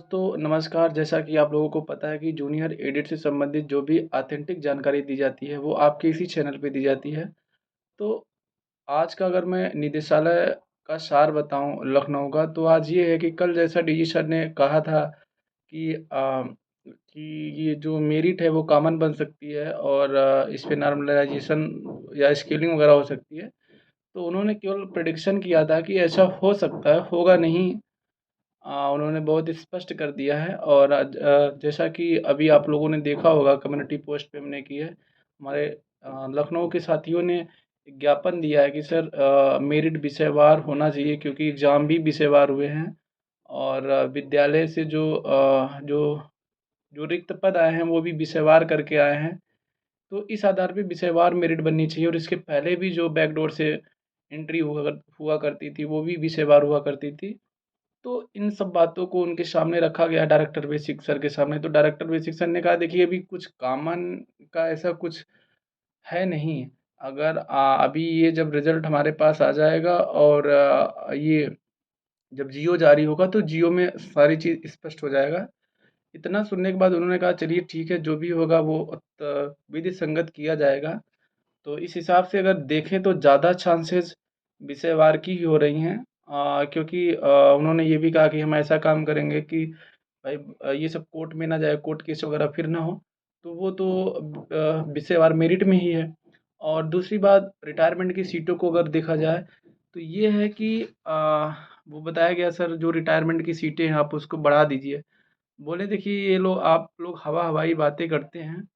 दोस्तों नमस्कार। जैसा कि आप लोगों को पता है कि जूनियर एडिट से संबंधित जो भी ऑथेंटिक जानकारी दी जाती है वो आपके इसी चैनल पे दी जाती है। तो आज का अगर मैं निदेशालय का सार बताऊं लखनऊ का, तो आज ये है कि कल जैसा डीजी सर ने कहा था कि ये जो मेरिट है वो कॉमन बन सकती है और इस पे नॉर्मलाइजेशन या स्केलिंग वगैरह हो सकती है। तो उन्होंने केवल प्रेडिक्शन किया था कि ऐसा हो सकता है, होगा नहीं। उन्होंने बहुत स्पष्ट कर दिया है। और जैसा कि अभी आप लोगों ने देखा होगा, कम्युनिटी पोस्ट पे हमने की है, हमारे लखनऊ के साथियों ने ज्ञापन दिया है कि सर मेरिट विषयवार होना चाहिए, क्योंकि एग्ज़ाम भी विषयवार हुए हैं और विद्यालय से जो जो रिक्त पद आए हैं वो भी विषयवार करके आए हैं। तो इस आधार पे विषयवार मेरिट बननी चाहिए, और इसके पहले भी जो बैकडोर से एंट्री हुआ करती थी वो भी विषयवार हुआ करती थी। तो इन सब बातों को उनके सामने रखा गया डायरेक्टर बेसिक सर के सामने। तो डायरेक्टर बेसिक सर ने कहा, देखिए अभी कुछ कॉमन का ऐसा कुछ है नहीं। अगर अभी ये जब रिजल्ट हमारे पास आ जाएगा और ये जब जियो जारी होगा तो जियो में सारी चीज़ स्पष्ट हो जाएगा। इतना सुनने के बाद उन्होंने कहा, चलिए ठीक है, जो भी होगा वो विधि संगत किया जाएगा। तो इस हिसाब से अगर देखें तो ज़्यादा चांसेस विषयवार की ही हो रही हैं, क्योंकि उन्होंने ये भी कहा कि हम ऐसा काम करेंगे कि भाई ये सब कोर्ट में ना जाए, कोर्ट केस वगैरह फिर ना हो। तो वो तो विषयवार मेरिट में ही है। और दूसरी बात, रिटायरमेंट की सीटों को अगर देखा जाए तो ये है कि वो बताया गया, सर जो रिटायरमेंट की सीटें हैं आप उसको बढ़ा दीजिए। बोले देखिए ये लोग, आप लोग हवा हवाई बातें करते हैं,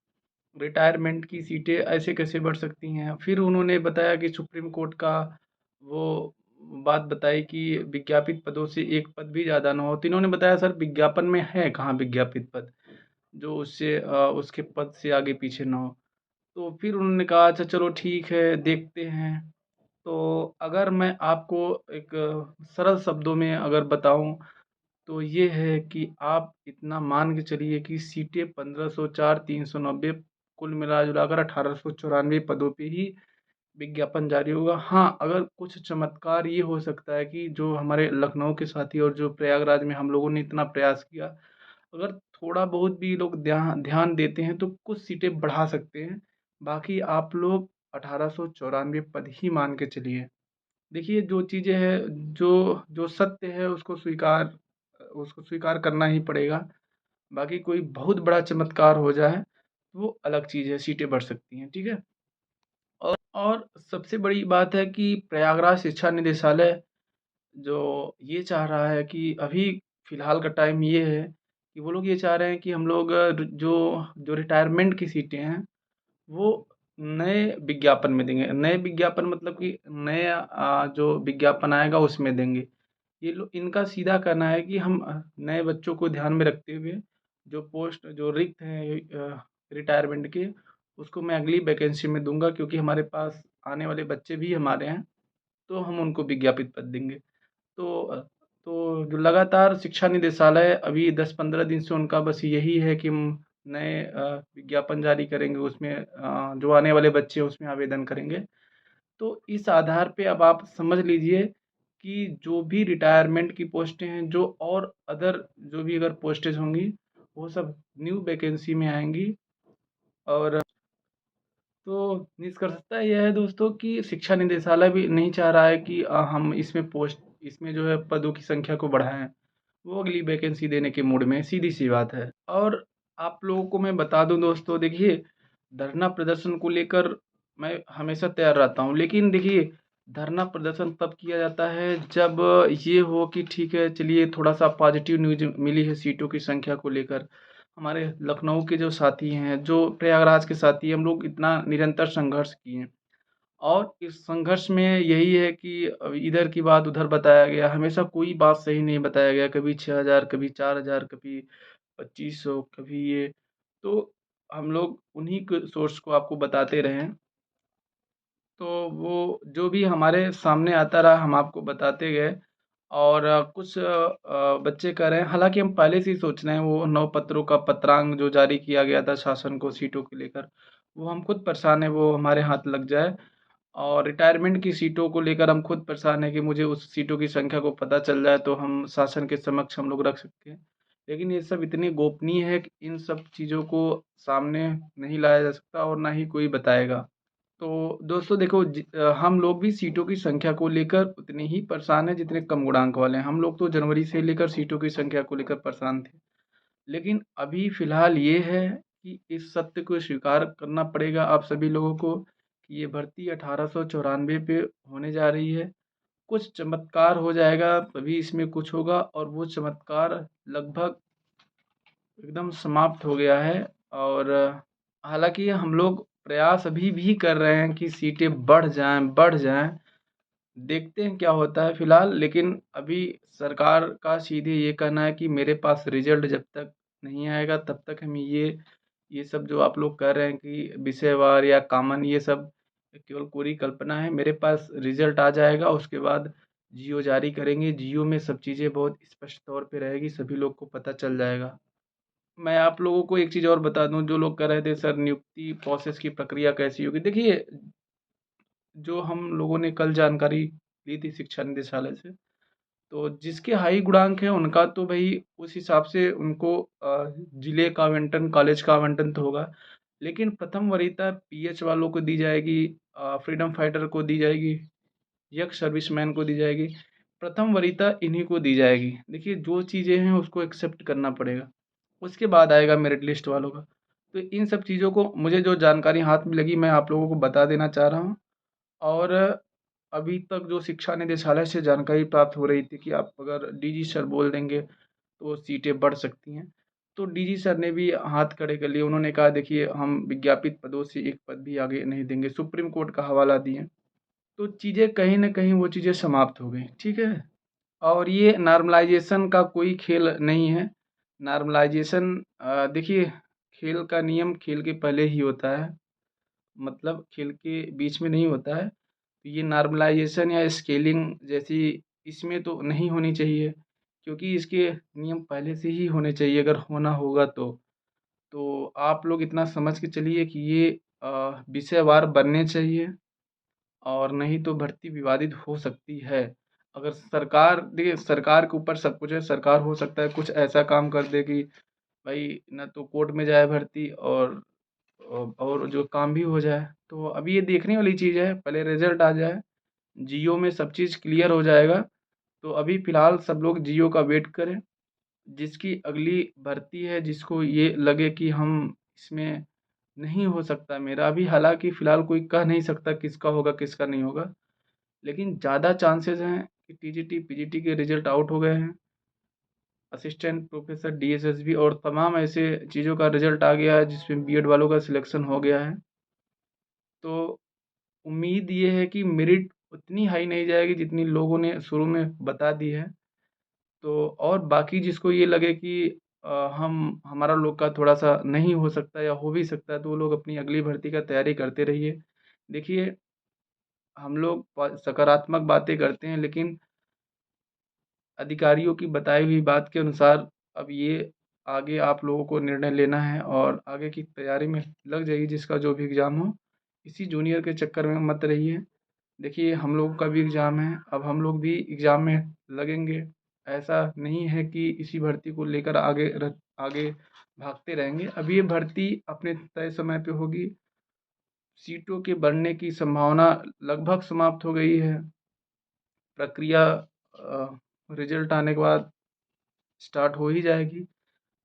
रिटायरमेंट की सीटें ऐसे कैसे बढ़ सकती हैं। फिर उन्होंने बताया कि सुप्रीम कोर्ट का वो बात बताई कि विज्ञापित पदों से एक पद भी ज़्यादा ना हो। तो इन्होंने बताया, सर विज्ञापन में है कहाँ विज्ञापित पद जो उससे उसके पद से आगे पीछे ना हो। तो फिर उन्होंने कहा, अच्छा चलो ठीक है, देखते हैं। तो अगर मैं आपको एक सरल शब्दों में अगर बताऊं तो ये है कि आप इतना मान के चलिए कि सीटें 1504 390, कुल मिला जुलाकर 1894 पदों पे ही विज्ञापन जारी होगा। हाँ, अगर कुछ चमत्कार ये हो सकता है कि जो हमारे लखनऊ के साथी और जो प्रयागराज में हम लोगों ने इतना प्रयास किया, अगर थोड़ा बहुत भी लोग ध्यान ध्यान देते हैं तो कुछ सीटें बढ़ा सकते हैं। बाकी आप लोग 1894 पद ही मान के चलिए। देखिए जो चीज़ें हैं, जो जो सत्य है उसको स्वीकार करना ही पड़ेगा। बाकी कोई बहुत बड़ा चमत्कार हो जाए वो अलग चीज़ है, सीटें बढ़ सकती हैं, ठीक है। और सबसे बड़ी बात है कि प्रयागराज शिक्षा निदेशालय जो ये चाह रहा है कि अभी फ़िलहाल का टाइम ये है कि वो लोग ये चाह रहे हैं कि हम लोग जो जो रिटायरमेंट की सीटें हैं वो नए विज्ञापन में देंगे। नए विज्ञापन मतलब कि नए जो विज्ञापन आएगा उसमें देंगे। ये लोग, इनका सीधा कहना है कि हम नए बच्चों को ध्यान में रखते हुए जो पोस्ट जो रिक्त हैं रिटायरमेंट के, उसको मैं अगली वैकेंसी में दूंगा, क्योंकि हमारे पास आने वाले बच्चे भी हमारे हैं, तो हम उनको विज्ञापित पद देंगे। तो तो जो लगातार शिक्षा निदेशालय अभी 10-15 दिन से उनका बस यही है कि हम नए विज्ञापन जारी करेंगे, उसमें जो आने वाले बच्चे हैं उसमें आवेदन करेंगे। तो इस आधार पे अब आप समझ लीजिए कि जो भी रिटायरमेंट की पोस्टें हैं, जो और अदर जो भी अगर पोस्टेज होंगी, वो सब न्यू वैकेंसी में आएंगी। और तो निष्कर्षतः यह है दोस्तों कि शिक्षा निदेशालय भी नहीं चाह रहा है कि हम इसमें जो है पदों की संख्या को बढ़ाएं। वो अगली वैकेंसी देने के मूड में है, सीधी सी बात है। और आप लोगों को मैं बता दूं दोस्तों, देखिए धरना प्रदर्शन को लेकर मैं हमेशा तैयार रहता हूं, लेकिन देखिए धरना प्रदर्शन तब किया जाता है जब ये हो कि ठीक है, चलिए थोड़ा सा पॉजिटिव न्यूज मिली है सीटों की संख्या को लेकर। हमारे लखनऊ के जो साथी हैं, जो प्रयागराज के साथी हैं, हम लोग इतना निरंतर संघर्ष किए हैं। और इस संघर्ष में यही है कि इधर की बात उधर बताया गया, हमेशा कोई बात सही नहीं बताया गया। कभी 6,000, कभी 4,000, कभी 2500, कभी ये। तो हम लोग उन्हीं के सोर्स को आपको बताते रहे हैं। तो वो जो भी हमारे सामने आता रहा हम आपको बताते गए। और कुछ बच्चे कह रहे हैं, हालांकि हम पहले से ही सोच रहे हैं, वो 9 पत्रों का पत्रांग जो जारी किया गया था शासन को सीटों को लेकर, वो हम खुद परेशान हैं वो हमारे हाथ लग जाए। और रिटायरमेंट की सीटों को लेकर हम खुद परेशान हैं कि मुझे उस सीटों की संख्या को पता चल जाए तो हम शासन के समक्ष हम लोग रख सकते हैं। लेकिन ये सब इतनी गोपनीय है कि इन सब चीज़ों को सामने नहीं लाया जा सकता और ना ही कोई बताएगा। तो दोस्तों देखो हम लोग भी सीटों की संख्या को लेकर उतने ही परेशान हैं जितने कम गुणांक वाले हैं। हम लोग तो जनवरी से लेकर सीटों की संख्या को लेकर परेशान थे। लेकिन अभी फ़िलहाल ये है कि इस सत्य को स्वीकार करना पड़ेगा आप सभी लोगों को कि ये भर्ती 1894 पे होने जा रही है। कुछ चमत्कार हो जाएगा तभी इसमें कुछ होगा और वो चमत्कार लगभग एकदम समाप्त हो गया है। और हालाँकि हम लोग प्रयास अभी भी कर रहे हैं कि सीटें बढ़ जाएँ। देखते हैं क्या होता है फ़िलहाल, लेकिन अभी सरकार का सीधे ये कहना है कि मेरे पास रिज़ल्ट जब तक नहीं आएगा तब तक हम ये सब जो आप लोग कह रहे हैं कि विषयवार या कॉमन, ये सब केवल कोरी कल्पना है। मेरे पास रिज़ल्ट आ जाएगा, उसके बाद जियो जारी करेंगे। जियो में सब चीज़ें बहुत स्पष्ट तौर पे रहेगी, सभी लोग को पता चल जाएगा। मैं आप लोगों को एक चीज़ और बता दूँ, जो लोग कह रहे थे सर नियुक्ति प्रोसेस की प्रक्रिया कैसी होगी? देखिए, जो हम लोगों ने कल जानकारी ली थी शिक्षा निदेशालय से, तो जिसके हाई गुणांक हैं उनका तो भई उस हिसाब से उनको जिले का आवंटन, कॉलेज का आवंटन तो होगा। लेकिन प्रथम वरीयता पीएच वालों को दी जाएगी, फ्रीडम फाइटर को दी जाएगी, यक्स सर्विसमैन को दी जाएगी। प्रथम वरीयता इन्हीं को दी जाएगी। देखिए जो चीज़ें हैं उसको एक्सेप्ट करना पड़ेगा। उसके बाद आएगा मेरिट लिस्ट वालों का। तो इन सब चीज़ों को मुझे जो जानकारी हाथ में लगी मैं आप लोगों को बता देना चाह रहा हूँ। और अभी तक जो शिक्षा निदेशालय से जानकारी प्राप्त हो रही थी कि आप अगर डीजी सर बोल देंगे तो सीटें बढ़ सकती हैं। तो डीजी सर ने भी हाथ खड़े कर लिए। उन्होंने कहा देखिए हम विज्ञापित पदों से एक पद भी आगे नहीं देंगे। सुप्रीम कोर्ट का हवाला दिए। तो चीज़ें कहीं न कहीं वो चीज़ें समाप्त हो गई, ठीक है? और ये नॉर्मलाइज़ेशन का कोई खेल नहीं है। नॉर्मलाइज़ेशन देखिए, खेल का नियम खेल के पहले ही होता है, मतलब खेल के बीच में नहीं होता है। ये नॉर्मलाइज़ेशन या स्केलिंग जैसी इसमें तो नहीं होनी चाहिए, क्योंकि इसके नियम पहले से ही होने चाहिए अगर होना होगा तो। तो आप लोग इतना समझ के चलिए कि ये विषयवार बनने चाहिए और नहीं तो भर्ती विवादित हो सकती है। अगर सरकार देखिए, सरकार के ऊपर सब कुछ है। सरकार हो सकता है कुछ ऐसा काम कर दे कि भाई ना तो कोर्ट में जाए भर्ती और जो काम भी हो जाए। तो अभी ये देखने वाली चीज़ है, पहले रिज़ल्ट आ जाए, जियो में सब चीज़ क्लियर हो जाएगा। तो अभी फ़िलहाल सब लोग जियो का वेट करें। जिसकी अगली भर्ती है, जिसको ये लगे कि हम इसमें नहीं हो सकता मेरा, अभी हालाँकि फ़िलहाल कोई कह नहीं सकता किसका होगा, किसका नहीं होगा। लेकिन ज़्यादा चांसेज़ हैं कि टीजीटी, पीजीटी के रिज़ल्ट आउट हो गए हैं। असिस्टेंट प्रोफ़ेसर, डीएसएसबी और तमाम ऐसे चीज़ों का रिज़ल्ट आ गया है जिसमें बीएड वालों का सिलेक्शन हो गया है। तो उम्मीद ये है कि मेरिट उतनी हाई नहीं जाएगी जितनी लोगों ने शुरू में बता दी है। तो और बाकी जिसको ये लगे कि हम हमारा लोग का थोड़ा-सा नहीं हो सकता या हो भी सकता है, तो वो लोग अपनी अगली भर्ती का तैयारी करते रहिए। देखिए, हम लोग सकारात्मक बातें करते हैं, लेकिन अधिकारियों की बताई हुई बात के अनुसार अब ये आगे आप लोगों को निर्णय लेना है और आगे की तैयारी में लग जाइए, जिसका जो भी एग्ज़ाम हो। किसी जूनियर के चक्कर में मत रहिए। देखिए हम लोगों का भी एग्ज़ाम है, अब हम लोग भी एग्ज़ाम में लगेंगे। ऐसा नहीं है कि इसी भर्ती को लेकर आगे भागते रहेंगे। अब ये भर्ती अपने तय समय पे होगी। सीटों के बढ़ने की संभावना लगभग समाप्त हो गई है। प्रक्रिया रिज़ल्ट आने के बाद स्टार्ट हो ही जाएगी।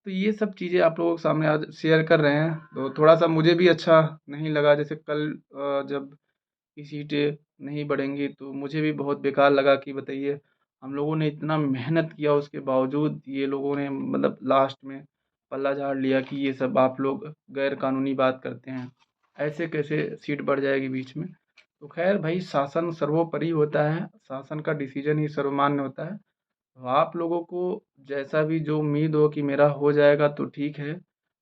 तो ये सब चीज़ें आप लोगों के सामने आज शेयर कर रहे हैं, तो थोड़ा-सा मुझे भी अच्छा नहीं लगा। जैसे कल जब की सीटें नहीं बढ़ेंगी तो मुझे भी बहुत बेकार लगा कि बताइए, हम लोगों ने इतना मेहनत किया उसके बावजूद ये लोगों ने मतलब लास्ट में पल्ला झाड़ लिया कि ये सब आप लोग गैर कानूनी बात करते हैं, ऐसे कैसे सीट बढ़ जाएगी बीच में। तो खैर भाई, शासन सर्वोपरि होता है, शासन का डिसीजन ही सर्वमान्य होता है। तो आप लोगों को जैसा भी जो उम्मीद हो कि मेरा हो जाएगा तो ठीक है,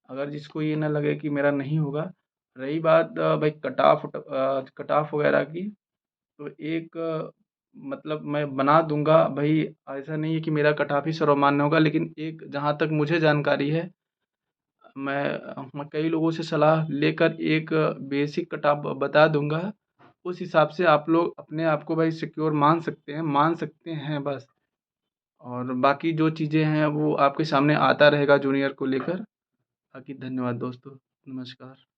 अगर जिसको ये ना लगे कि मेरा नहीं होगा। रही बात भाई कट ऑफ वगैरह की, तो एक मतलब मैं बना दूँगा भई, ऐसा नहीं है कि मेरा कट ऑफ ही सर्वमान्य होगा, लेकिन एक जहाँ तक मुझे जानकारी है, मैं कई लोगों से सलाह लेकर एक बेसिक कट ऑफ बता दूँगा। उस हिसाब से आप लोग अपने आप को भाई सिक्योर मान सकते हैं बस। और बाकी जो चीज़ें हैं वो आपके सामने आता रहेगा जूनियर को लेकर। बाकी धन्यवाद दोस्तों, नमस्कार।